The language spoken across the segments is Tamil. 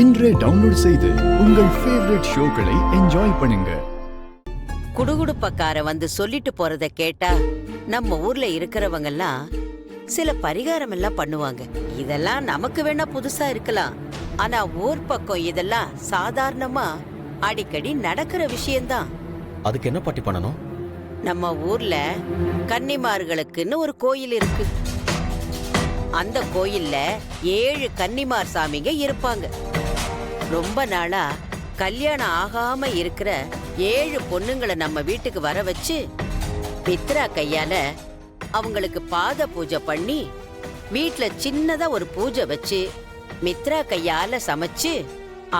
இன்றே டவுன்லோட் செய்து உங்கள் ஃபேவரட் ஷோக்களை என்ஜாய் பண்ணுங்க. குடுகுடுப்பக்கார வந்து சொல்லிட்டு போறத கேட்டா நம்ம ஊர்ல இருக்கிறவங்க எல்லாம் சில பரிகாரம் எல்லாம் பண்ணுவாங்க. இதெல்லாம் நமக்கு வேணா புதுசா இருக்கலாம், ஆனா ஊர் பக்கம் இதெல்லாம் சாதாரணமா அடிக்கடி நடக்கிற விஷயம்தான். அதுக்கு என்ன பாட்டி பண்ணணும்? நம்ம ஊர்ல கன்னிமார்களுக்குன்னு ஒரு கோயில் இருக்கு. அந்த கோயில்ல 7 கன்னிமார் சாமிங்க இருப்பாங்க. ரொம்ப நாளா கல்யாணம் ஆகாம இருக்கிற 7 பொண்ணுங்களை நம்ம வீட்டுக்கு வர வச்சு மித்ரா கையால அவங்களுக்கு பாத பூஜை பண்ணி வீட்டுல சின்னதா ஒரு பூஜை வச்சு மித்ரா கையால சமைச்சு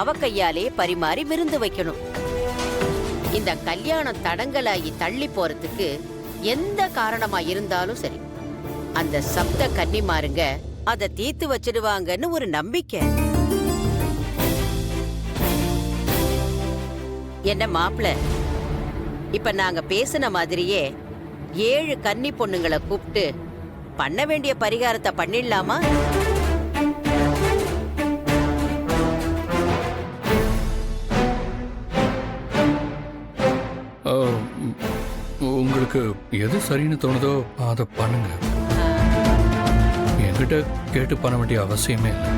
அவ கையாலே பரிமாறி விருந்து வைக்கணும். இந்த கல்யாணம் தடங்கலாகி தள்ளி போறதுக்கு எந்த காரணமா இருந்தாலும் சரி, அந்த சப்த கன்னிமாருங்க அதை தீர்த்து வச்சிடுவாங்கன்னு ஒரு நம்பிக்கை. என்ன மாப்பிள, இப்ப நாங்க பேசின மாதிரியே 7 கன்னி பொண்ணுங்களை கூப்பிட்டு பண்ண வேண்டிய பரிகாரத்தை பண்ணிடலாமா? உங்களுக்கு எது சரின்னு தோணுதோ அதை பண்ணுங்க. என்கிட்ட கேட்டு பண்ண வேண்டிய அவசியமே இல்லை.